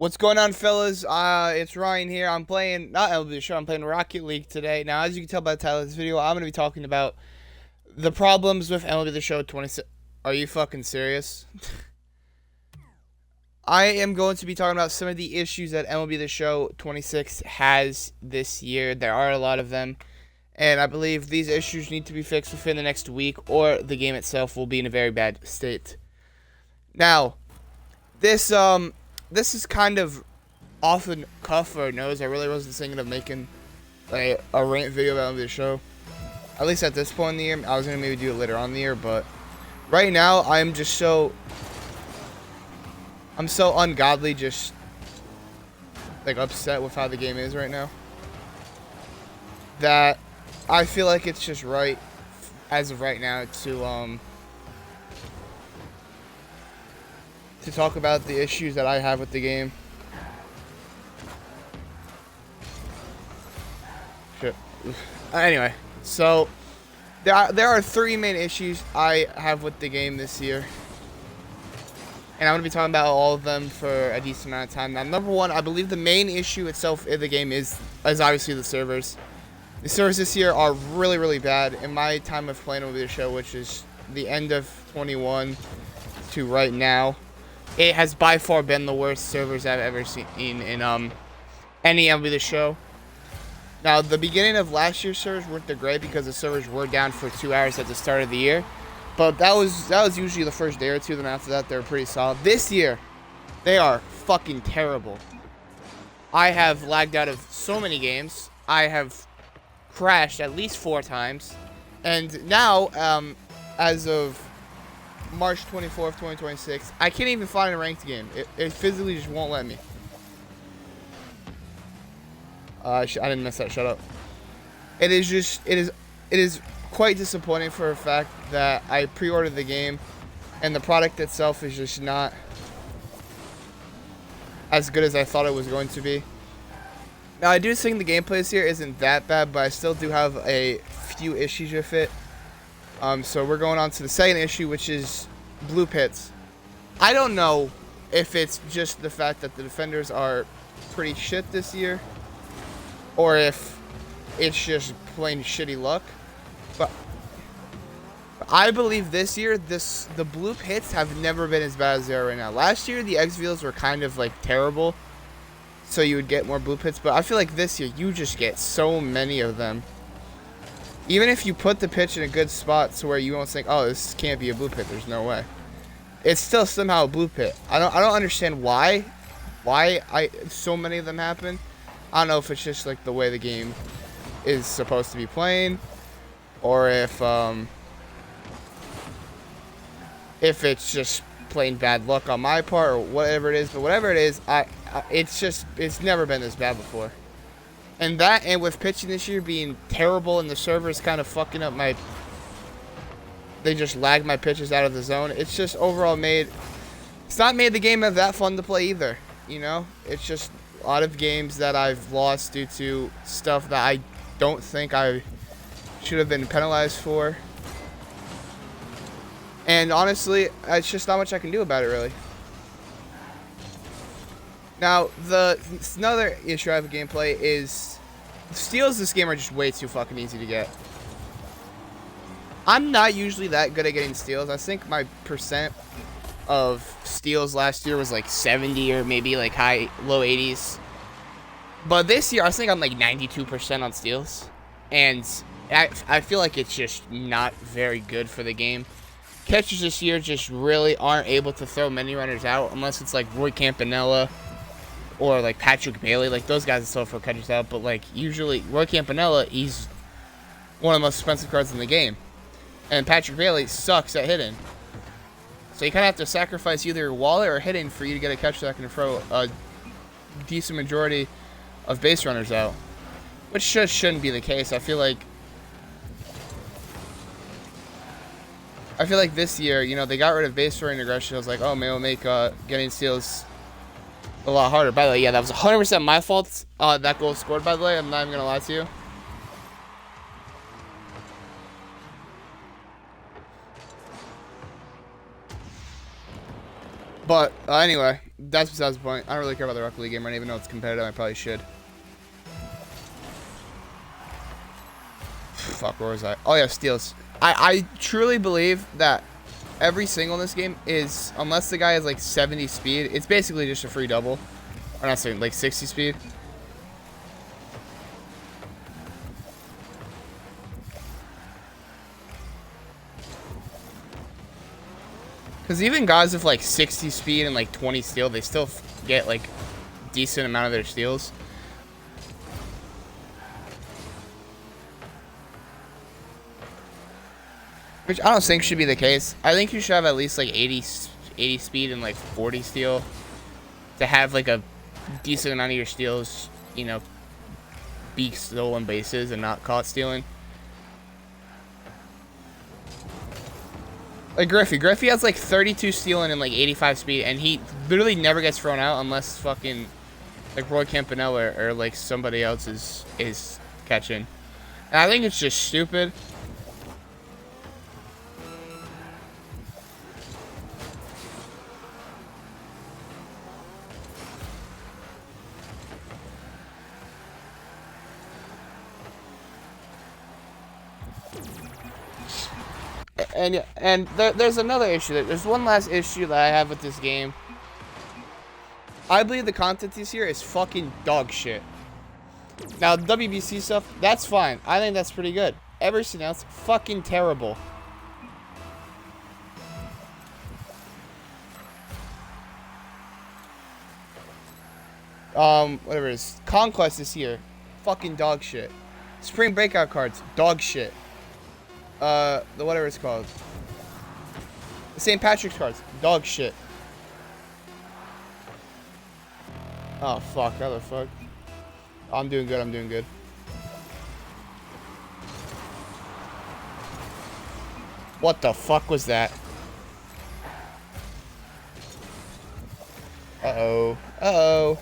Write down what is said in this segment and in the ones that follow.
What's going on, fellas? It's Ryan here. I'm playing, not MLB The Show, I'm playing Rocket League today. Now, as you can tell by the title of this video, I'm going to be talking about the problems with MLB The Show 26. Are you fucking serious? I am going to be talking about some of the issues that MLB The Show 26 has this year. There are a lot of them, and I believe these issues need to be fixed within the next week, or the game itself will be in a very bad state. Now, this is kind of off the cuff or nose. I really wasn't thinking of making like a rant video about the show. At least at this point in the year. I was gonna maybe do it later on in the year, but right now I'm so ungodly just like upset with how the game is right now that I feel like it's just right as of right now to talk about the issues that I have with the game. Shit. Anyway, so there are three main issues I have with the game this year, and I'm going to be talking about all of them for a decent amount of time. Now, number one, I believe the main issue itself in the game is obviously the servers. The servers this year are really, really bad. In my time of playing over the show, which is the end of 21 to right now, it has by far been the worst servers I've ever seen in any MLB The Show. Now, the beginning of last year's servers weren't that great because the servers were down for 2 hours at the start of the year. But that was usually the first day or two. Then after that, they were pretty solid. This year, they are fucking terrible. I have lagged out of so many games. I have crashed at least 4 times. And now, as of March 24th, 2026, I can't even find a ranked game. It physically just won't let me. I didn't miss that. Shut up. It is quite disappointing for a fact that I pre-ordered the game and the product itself is just not as good as I thought it was going to be. Now, I do think the gameplay this year isn't that bad, but I still do have a few issues with it. So we're going on to the second issue, which is blue pits. I don't know if it's just the fact that the defenders are pretty shit this year, or if it's just plain shitty luck. But I believe this year, the blue pits have never been as bad as they are right now. Last year, the X-Fields were kind of like terrible, so you would get more blue pits. But I feel like this year, you just get so many of them. Even if you put the pitch in a good spot to where you won't think, oh, this can't be a blue pit, there's no way. It's still somehow a blue pit. I don't understand why so many of them happen. I don't know if it's just like the way the game is supposed to be playing, or if it's just plain bad luck on my part, or whatever it is. But whatever it is, it's never been this bad before. And with pitching this year being terrible and the servers kind of fucking up they just lag my pitches out of the zone. It's just overall it's not made the game that fun to play either, you know? It's just a lot of games that I've lost due to stuff that I don't think I should have been penalized for. And honestly, it's just not much I can do about it, really. Now, another issue I have with gameplay is steals this game are just way too fucking easy to get. I'm not usually that good at getting steals. I think my percent of steals last year was like 70 or maybe like low 80s. But this year, I think I'm like 92% on steals. And I feel like it's just not very good for the game. Catchers this year just really aren't able to throw many runners out unless it's like Roy Campanella or like Patrick Bailey. Like those guys still throw catchers out, but like usually Roy Campanella, he's one of the most expensive cards in the game, and Patrick Bailey sucks at hitting. So you kind of have to sacrifice either wallet or hitting for you to get a catcher that can throw a decent majority of base runners out, which just shouldn't be the case. I feel like this year, you know, they got rid of base running aggression. I was like, oh, maybe it'll make getting steals a lot harder. By the way, yeah, that was 100% my fault. That goal scored, by the way. I'm not even going to lie to you. But anyway, That's besides the point. I don't really care about the Rocket League game. I don't even know it's competitive. I probably should. Fuck, where was I? Oh yeah, steals. I truly believe that every single in this game is, unless the guy has like 70 speed, it's basically just a free double. Or not saying like 60 speed. Because even guys with like 60 speed and like 20 steal, they still get like decent amount of their steals. Which I don't think should be the case. I think you should have at least like 80 speed and like 40 steal to have like a decent amount of your steals, you know, be stolen bases and not caught stealing. Like Griffey has like 32 stealing and like 85 speed, and he literally never gets thrown out unless fucking like Roy Campanella or like somebody else is catching. And I think it's just stupid. And there's another issue. There's one last issue that I have with this game. I believe the content this year is fucking dog shit. Now, WBC stuff, that's fine. I think that's pretty good. Everything else, fucking terrible. Whatever it is. Conquest this year, fucking dog shit. Spring Breakout cards, dog shit. The whatever it's called. The St. Patrick's cards, dog shit. Oh, fuck. How the fuck? I'm doing good. I'm doing good. What the fuck was that? Uh-oh. Uh-oh.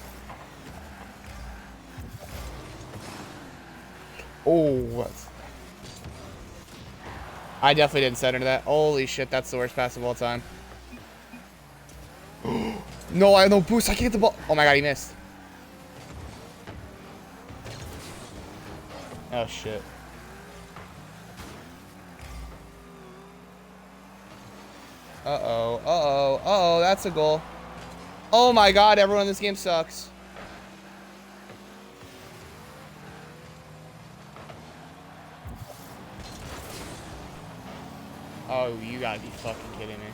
Oh, what? I definitely didn't set into that. Holy shit, that's the worst pass of all time. No, I have no boost. I can't get the ball. Oh my god, he missed. Oh shit. Uh-oh. Uh-oh. Uh-oh, that's a goal. Oh my god, everyone in this game sucks. Oh, you gotta be fucking kidding me.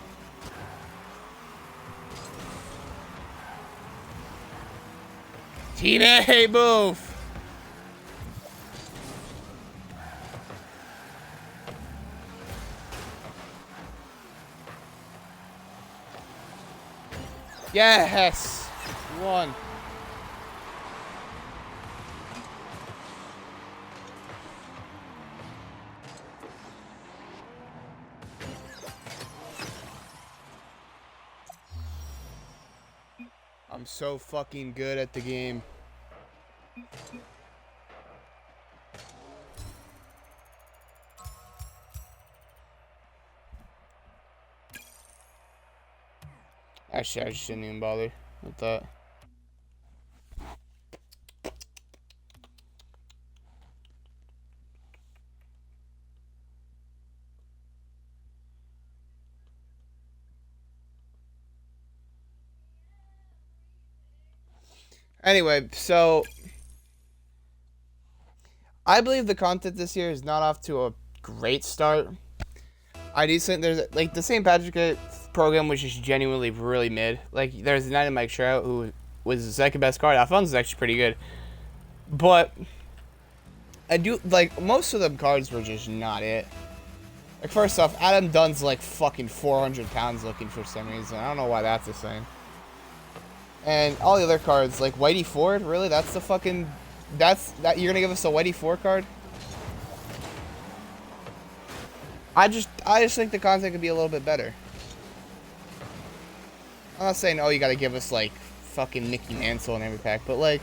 Teammate, move! Yes! One. I'm so fucking good at the game. Actually, I just didn't even bother with that. Anyway, so I believe the content this year is not off to a great start. I do think there's like the St. Patrick program, which is genuinely really mid. Like there's United Mike Trout, who was the second best card. Alphonse is actually pretty good, but I do like most of them cards were just not it. Like first off, Adam Dunn's like fucking 400 pounds looking for some reason. I don't know why that's a thing. And all the other cards, like Whitey Ford, really? That's the fucking... That you're gonna give us a Whitey Ford card? I just think the content could be a little bit better. I'm not saying, oh, you gotta give us, like, fucking Mickey Mantle in every pack, but, like...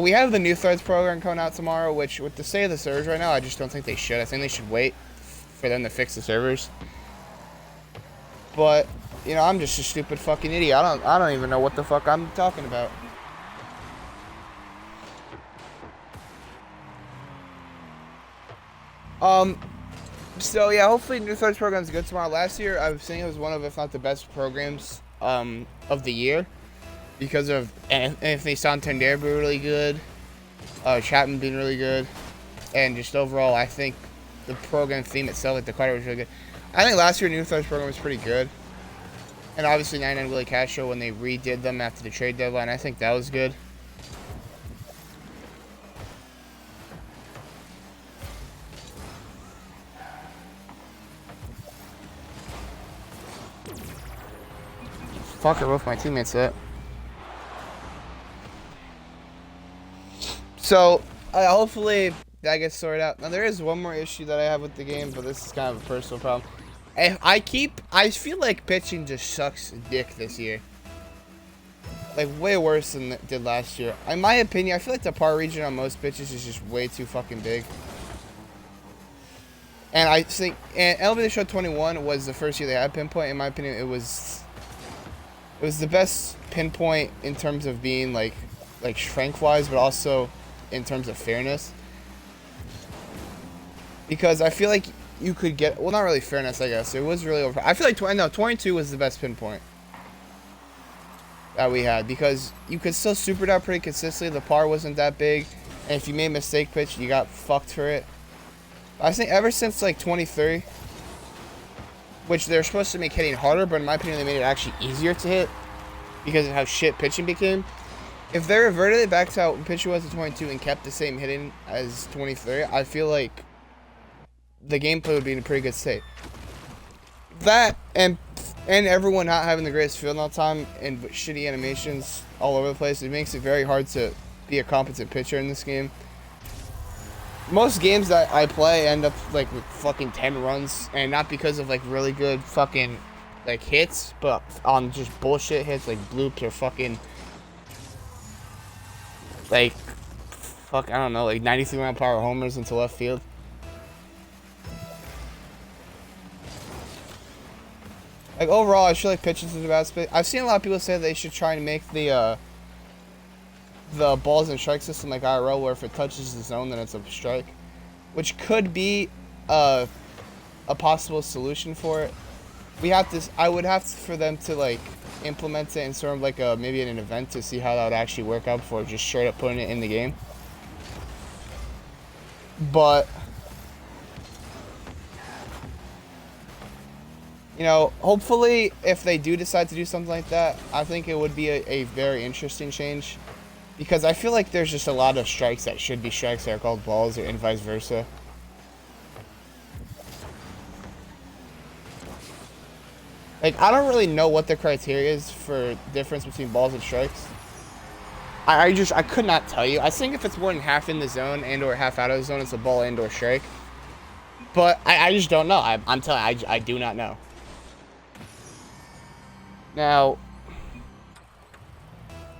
we have the new Threads program coming out tomorrow, which, with the state of the surge right now, I just don't think they should. I think they should wait for them to fix the servers. But, you know, I'm just a stupid fucking idiot. I don't even know what the fuck I'm talking about. So yeah, hopefully New Threads program is good tomorrow. Last year, I was saying it was one of, if not the best programs, of the year. Because of Anthony Santander being really good, Chapman being really good, and just overall, I think the program theme itself, like the card, was really good. I think last year New Threads program was pretty good, and obviously 99 Willie Castro when they redid them after the trade deadline, I think that was good. Fuck it, both my teammates at. So, hopefully that gets sorted out. Now, there is one more issue that I have with the game, but this is kind of a personal problem. I feel like pitching just sucks dick this year. Like, way worse than it did last year. In my opinion, I feel like the par region on most pitches is just way too fucking big. And I think, and MLB The Show 21 was the first year they had pinpoint. In my opinion, it was the best pinpoint in terms of being, like strength-wise, but also in terms of fairness, because I feel like you could get, well, not really fairness, I guess. It was really over. I feel like 22 was the best pinpoint that we had, because you could still super it out pretty consistently. The par wasn't that big, and if you made a mistake pitch, you got fucked for it. I think ever since like 23, which they're supposed to make hitting harder, but in my opinion, they made it actually easier to hit because of how shit pitching became. If they reverted it back to how pitcher was at 22 and kept the same hitting as 23, I feel like the gameplay would be in a pretty good state. That and everyone not having the greatest field all the time and shitty animations all over the place, it makes it very hard to be a competent pitcher in this game. Most games that I play end up like with fucking 10 runs, and not because of like really good fucking like hits, but on just bullshit hits like bloops or fucking like, fuck, I don't know, like 93-mile-per-hour homers into left field. Like, overall, I feel like pitching's in the bad space. I've seen a lot of people say they should try and make the balls and strike system like IRL, where if it touches the zone, then it's a strike. Which could be a possible solution for it. I would have for them to, like, implement it in sort of like maybe in an event to see how that would actually work out before just straight up putting it in the game. But, you know, hopefully if they do decide to do something like that, I think it would be a very interesting change, because I feel like there's just a lot of strikes that should be strikes that are called balls, and vice versa. Like, I don't really know what the criteria is for difference between balls and strikes. I could not tell you. I think if it's more than half in the zone and or half out of the zone, it's a ball and or strike. But I just don't know. I'm telling you, I do not know. Now,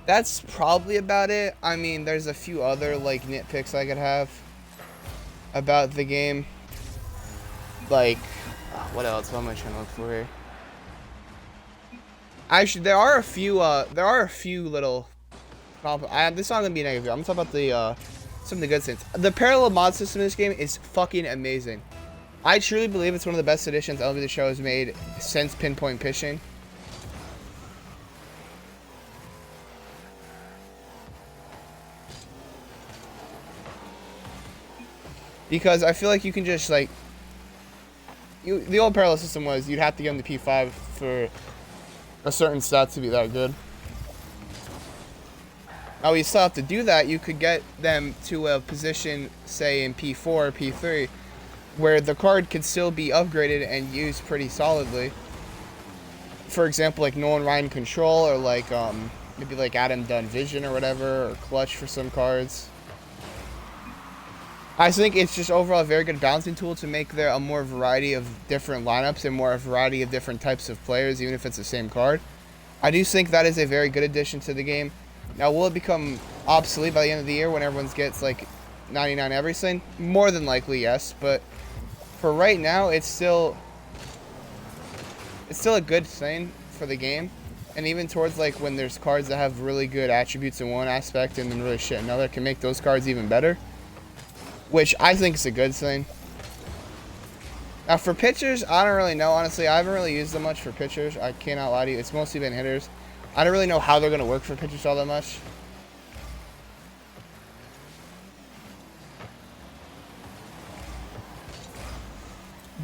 that's probably about it. I mean, there's a few other, like, nitpicks I could have about the game. Like, what else? What am I trying to look for here? Actually, there are a few little. This is not gonna be negative. I'm talking about some of the good things. The parallel mod system in this game is fucking amazing. I truly believe it's one of the best additions MLB The Show has made since pinpoint pitching. Because I feel like you can just, like, the old parallel system was you'd have to get on the P5 for a certain stat to be that good. Now you still have to do that. You could get them to a position, say in P4 or P3, where the card could still be upgraded and used pretty solidly. For example, like Nolan Ryan Control, or like maybe like Adam Dunn Vision or whatever, or Clutch for some cards. I think it's just overall a very good balancing tool to make there a more variety of different lineups and more a variety of different types of players, even if it's the same card. I do think that is a very good addition to the game. Now, will it become obsolete by the end of the year when everyone gets like 99 everything? More than likely, yes. But for right now, it's still a good thing for the game. And even towards like when there's cards that have really good attributes in one aspect and then really shit in another, can make those cards even better, which I think is a good thing. Now for pitchers, I don't really know, honestly. I haven't really used them much for pitchers. I cannot lie to you. It's mostly been hitters. I don't really know how they're going to work for pitchers all that much.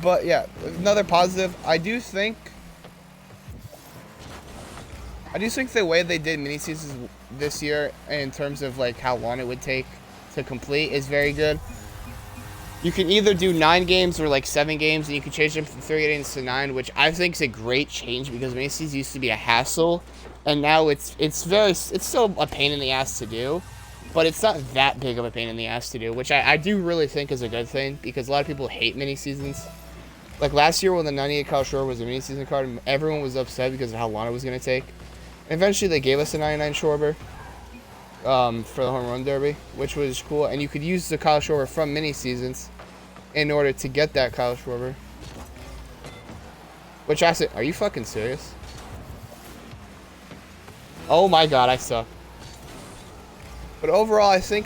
But yeah, another positive. I do think the way they did mini seasons this year in terms of like how long it would take to complete is very good. You can either do 9 games or like 7 games, and you can change them from 3 innings to 9, which I think is a great change because mini seasons used to be a hassle, and now it's still a pain in the ass to do, but it's not that big of a pain in the ass to do, which I do really think is a good thing because a lot of people hate mini seasons. Like last year when the 98 Kyle Schwarber was a mini season card, everyone was upset because of how long it was going to take. And eventually they gave us a 99 Schwarber for the home run derby, which was cool. And you could use the Kyle Schwarber from mini seasons in order to get that Kyle Schwarber. Which I said, are you fucking serious? Oh my god, I suck. But overall, I think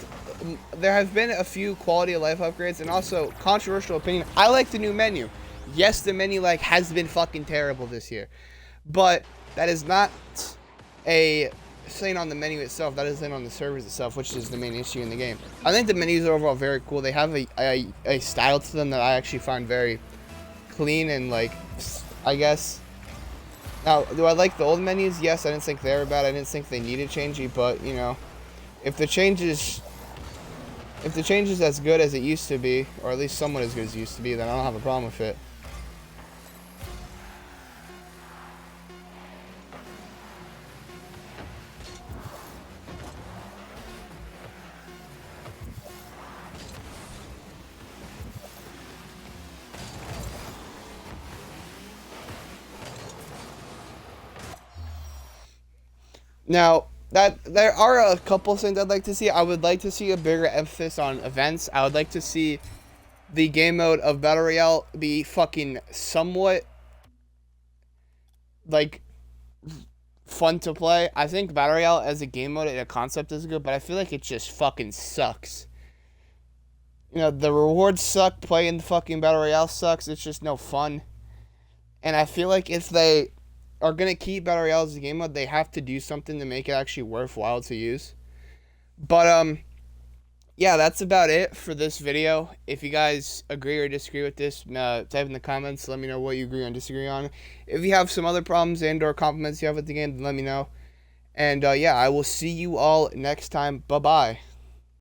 there have been a few quality of life upgrades, and also controversial opinion. I like the new menu. Yes, the menu like has been fucking terrible this year, but that is not a thing on the menu itself. That is a thing on the servers itself, which is the main issue in the game. I think the menus are overall very cool. They have a style to them that I actually find very clean and like, I guess. Now, do I like the old menus? Yes, I didn't think they were bad. I didn't think they needed changing, but you know, if the change is as good as it used to be, or at least somewhat as good as it used to be, then I don't have a problem with it. Now, there are a couple things I'd like to see. I would like to see a bigger emphasis on events. I would like to see the game mode of Battle Royale be fucking somewhat, like, fun to play. I think Battle Royale as a game mode and a concept is good, but I feel like it just fucking sucks. You know, the rewards suck. Playing the fucking Battle Royale sucks. It's just no fun. And I feel like if they are going to keep Battle Royale as a game mode, they have to do something to make it actually worthwhile to use. But, yeah, that's about it for this video. If you guys agree or disagree with this, type in the comments. Let me know what you agree and disagree on. If you have some other problems and or compliments you have with the game, then let me know. And, yeah, I will see you all next time. Bye-bye.